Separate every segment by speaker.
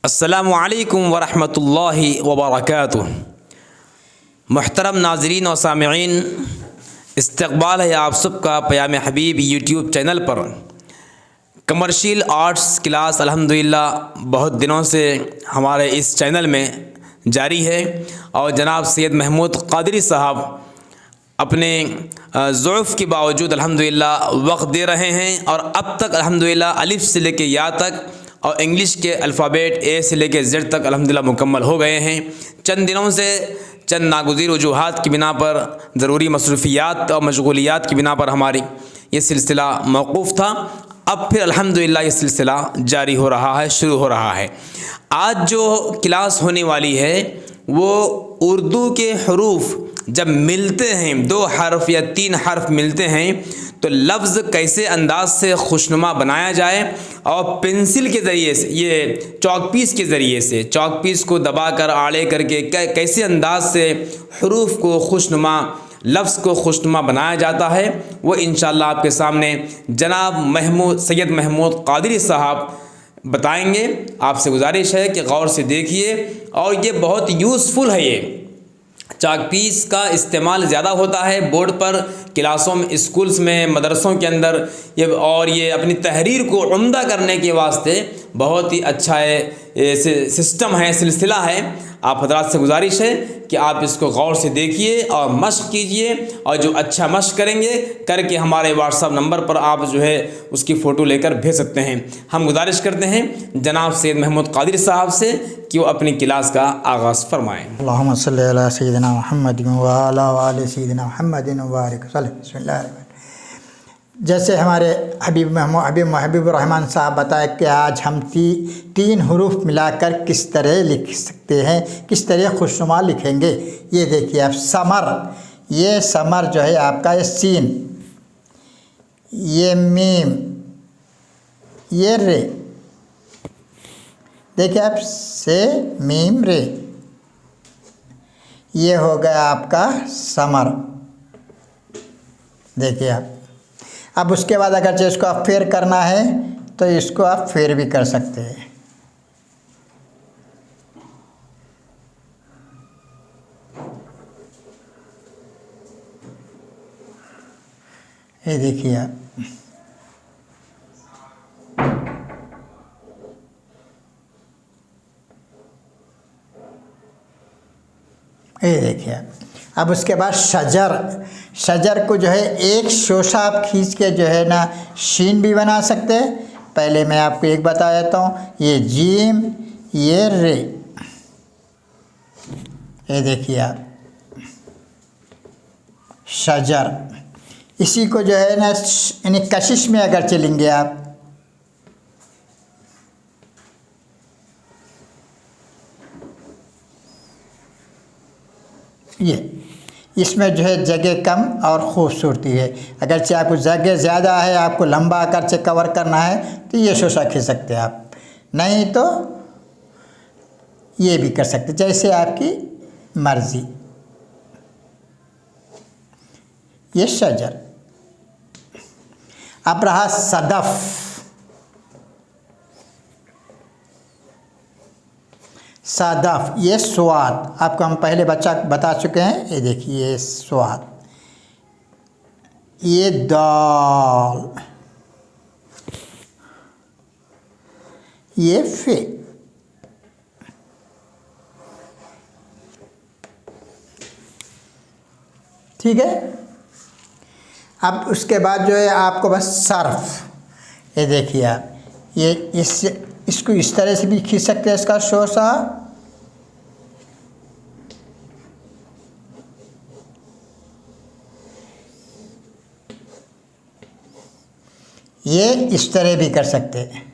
Speaker 1: अस्सलामु अलैकुम वरहमतुल्लाहि वबरकातुह। मुहतरम नाज़रीन और सामिईन, इस्तक़बाल है आप सबका पयाम हबीब यूट्यूब चैनल पर। कमर्शियल आर्ट्स क्लास अल्हम्दुलिल्लाह बहुत दिनों से हमारे इस चैनल में जारी है और जनाब सैयद महमूद क़ादरी साहब अपने ज़ौफ़ के बावजूद अल्हम्दुलिल्लाह वक्त दे रहे हैं और अब तक अल्हम्दुलिल्लाह अलिफ से लेके या तक और इंग्लिश के अल्फ़ाबेट ए से लेके ज़ेड तक अल्हम्दुलिल्लाह मुकम्मल हो गए हैं। चंद दिनों से चंद नागुज़ीर वजूहात की बिना पर, ज़रूरी मसरूफ़ियात और मशगूलियात की बिना पर हमारी ये सिलसिला मौक़ूफ़ था। अब फिर अल्हम्दुलिल्लाह ये सिलसिला जारी हो रहा है, शुरू हो रहा है। आज जो क्लास होने वाली है वो उर्दू के हरूफ जब मिलते हैं, दो हर्फ या तीन हर्फ मिलते हैं तो लफ्ज़ कैसे अंदाज से खुशनुमा बनाया जाए और पेंसिल के ज़रिए से, ये चॉकपीस के ज़रिए से, चॉकपीस को दबाकर आड़े करके कैसे अंदाज से हरूफ को खुशनुमा, लफ्ज़ को खुशनुमा बनाया जाता है, वो इंशाअल्लाह आपके सामने जनाब सैयद महमूद क़ादरी साहब बताएंगे। आपसे गुजारिश है कि गौर से देखिए और ये बहुत यूज़फुल है। ये चाकपीस का इस्तेमाल ज़्यादा होता है बोर्ड पर, क्लासों में, स्कूल्स में, मदरसों के अंदर ये अपनी तहरीर को उम्दा करने के वास्ते बहुत ही अच्छा सिस्टम है, सिलसिला है। आप हज़रात से गुजारिश है कि आप इसको गौर से देखिए और मश्क कीजिए और जो अच्छा मश्क करेंगे करके हमारे व्हाट्सअप नंबर पर आप जो है उसकी फ़ोटो लेकर भेज सकते हैं। हम गुजारिश करते हैं जनाब सैयद महमूद क़ादरी साहब से कि वो अपनी क्लास का आगाज़ फरमाएँ।
Speaker 2: अल्लाहुम्मा सल्ली अला सय्यिदिना मुहम्मद व अला आलि सय्यिदिना मुहम्मद व बारिक वसल्लम। बिस्मिल्लाह। जैसे हमारे हबीब रहमान साहब बताए कि आज हम तीन हरूफ मिलाकर किस तरह लिख सकते हैं, किस तरह खुशनुमा लिखेंगे। ये देखिए आप, समर, ये समर जो है आपका, ये सीन, ये मीम, ये रे, देखिए आप, से मीम रे, ये हो गया आपका समर। देखिए आप, अब उसके बाद अगर जो इसको आप फेर करना है तो इसको आप फेर भी कर सकते हैं। ये देखिए आप, ये देखिए आप। अब उसके बाद शजर, शजर को जो है एक शोशा आप खींच के जो है ना शीन भी बना सकते हैं। पहले मैं आपको एक बता देता हूँ, ये जीम, ये रे, ये देखिए आप, शजर। इसी को जो है ना यानी कशिश में अगर चलेंगे आप, ये इसमें जो है जगह कम और ख़ूबसूरती है। अगरचे आपको जगह ज़्यादा है, आपको लंबा आकर से कवर करना है तो ये शोशा खींच सकते हैं आप, नहीं तो ये भी कर सकते, जैसे आपकी मर्ज़ी। ये शजर। अब रहा सदफ़। सदफ़, ये स्वाद, आपको हम पहले बता चुके हैं। ये देखिए, ये स्वाद, ये दाल, ये फे, ठीक है। अब उसके बाद जो है आपको बस सर्फ। ये देखिए आप, ये इसको इस तरह से भी खींच सकते हैं, इसका शोशा, ये इस तरह भी कर सकते हैं।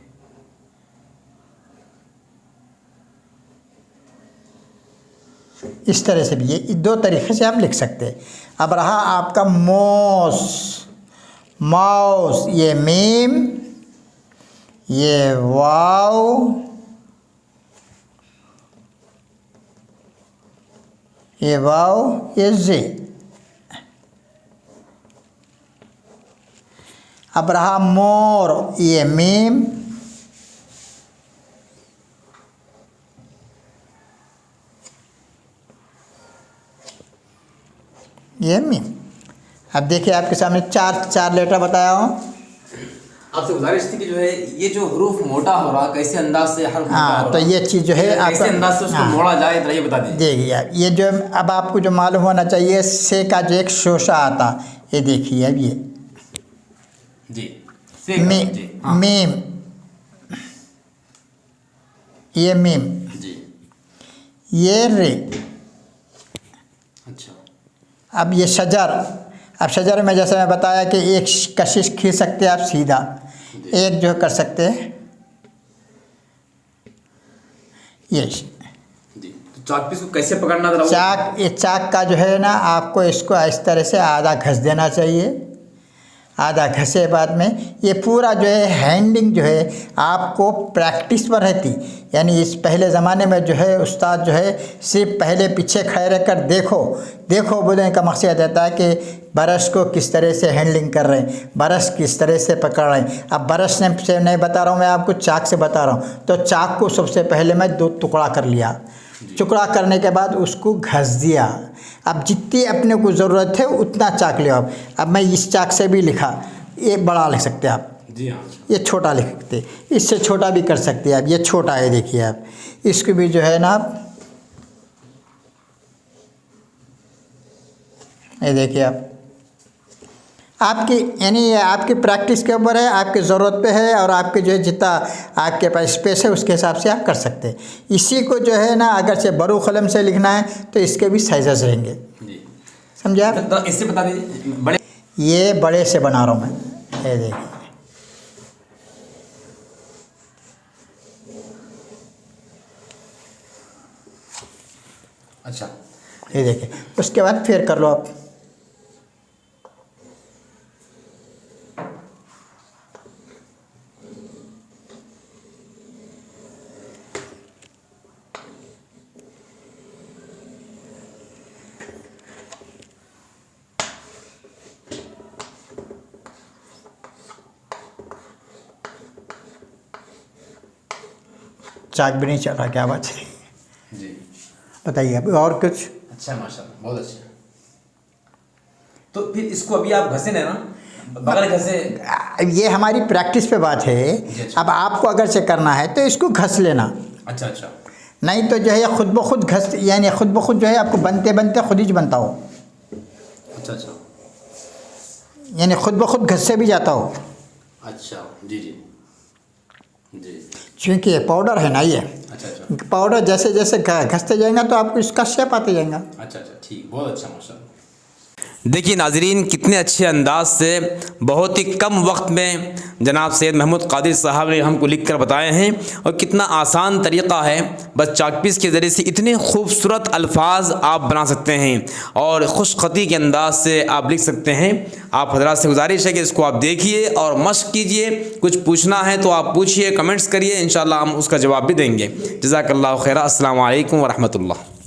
Speaker 2: इस तरह से भी, ये दो तरीके से आप लिख सकते हैं। अब रहा आपका मौस, माउस, ये मीम, ये वाव, ये वाव, ये जे। अब रहा मोर, ये मीम, ये मीम। अब देखिए आपके सामने चार लेटर बताया हूँ।
Speaker 1: आपसे गुजारिश थी कि जो है ये जो हरूफ मोटा हो रहा, कैसे अंदाज से हर
Speaker 2: हाँ, तो ये चीज़ जो है
Speaker 1: कैसे अंदाज से उसको मोड़ा जाए, तो ये बता दीजिए।
Speaker 2: देखिए आप ये जो अब आपको जो मालूम होना चाहिए, से का जो एक शोशा आता, ये देखिए अब ये
Speaker 1: जी
Speaker 2: मीम, ये मीम,
Speaker 1: जी
Speaker 2: ये रे।
Speaker 1: अच्छा,
Speaker 2: अब ये शजर, अब शजर में जैसे मैं बताया कि एक कशिश खींच सकते हैं आप सीधा, एक जो कर सकते हैं ये
Speaker 1: जी। तो चाक पीस को कैसे पकड़ना था?
Speaker 2: चाक, ये चाक का जो है ना, आपको इसको इस तरह से आधा घस देना चाहिए। आधा घसे बाद में ये पूरा जो है हैंडिंग जो है आपको प्रैक्टिस पर रहती, यानी इस पहले ज़माने में जो है उस्ताद जो है सिर्फ पहले पीछे खड़े रह कर देखो बोलने का मकसद रहता है कि ब्रश को किस तरह से हैंडलिंग कर रहे हैं, ब्रश किस तरह से पकड़ रहे हैं। अब ब्रश से नहीं बता रहा हूँ मैं आपको, चाक से बता रहा हूँ। तो चाक को सबसे पहले मैं 2 टुकड़ा कर लिया, टुकड़ा करने के बाद उसको घस दिया। अब जितनी अपने को ज़रूरत है उतना चाक ले आप। अब मैं इस चाक से भी लिखा, ये बड़ा लिख सकते हैं आप,
Speaker 1: जी हाँ,
Speaker 2: ये छोटा लिख सकते, इससे छोटा भी कर सकते हैं आप। ये छोटा है, देखिए आप इसको भी जो है ना आप, ये देखिए आप, आपकी यानी ये आपकी प्रैक्टिस के ऊपर है, आपकी ज़रूरत पे है, और आपके जो है जितना आपके पास स्पेस है उसके हिसाब से आप कर सकते हैं। इसी को जो है ना अगर से बरू कलम से लिखना है तो इसके भी साइजेस रहेंगे, समझे आप?
Speaker 1: तो इससे बता दीजिए बड़े,
Speaker 2: ये बड़े से बना रहा हूँ मैं, ये देखिए।
Speaker 1: अच्छा,
Speaker 2: ये देखिए, उसके बाद फिर कर लो आप। चाक भी नहीं चल रहा, क्या बात है?
Speaker 1: जी
Speaker 2: बताइए अब और कुछ।
Speaker 1: अच्छा, माशाल्लाह, बहुत अच्छा। तो फिर इसको अभी आप घसे ना, बगल घसे।
Speaker 2: ये हमारी प्रैक्टिस पे बात है।
Speaker 1: अच्छा।
Speaker 2: अब आपको अगर से करना है तो इसको घस लेना,
Speaker 1: अच्छा अच्छा,
Speaker 2: नहीं तो जो है खुद ब खुद घस, यानी खुद ब खुद जो है आपको बनते बनते खुद ही बनता हो,
Speaker 1: अच्छा अच्छा,
Speaker 2: यानी खुद ब खुद घस से भी जाता हो।
Speaker 1: अच्छा, जी जी जी,
Speaker 2: क्योंकि ये पाउडर है ना, ये
Speaker 1: अच्छा अच्छा,
Speaker 2: पाउडर जैसे जैसे घसते जाएगा तो आपको इसका शेप आते जाएगा।
Speaker 1: अच्छा अच्छा, ठीक, बहुत अच्छा, माशाल्लाह। देखिए नाजरीन, कितने अच्छे अंदाज से बहुत ही कम वक्त में जनाब सैयद महमूद कादिर साहब ने हमको लिख कर बताए हैं, और कितना आसान तरीक़ा है, बस चाकपीस के ज़रिए से इतने खूबसूरत अल्फाज आप बना सकते हैं और खुशखती के अंदाज से आप लिख सकते हैं। आप हज़रात से गुजारिश है कि इसको आप देखिए और मश्क कीजिए। कुछ पूछना है तो आप पूछिए, कमेंट्स करिए, इंशाअल्लाह हम उसका जवाब भी देंगे। जज़ाकल्लाहु खैरा। अस्सलामु अलैकुम व रहमतुल्लाह।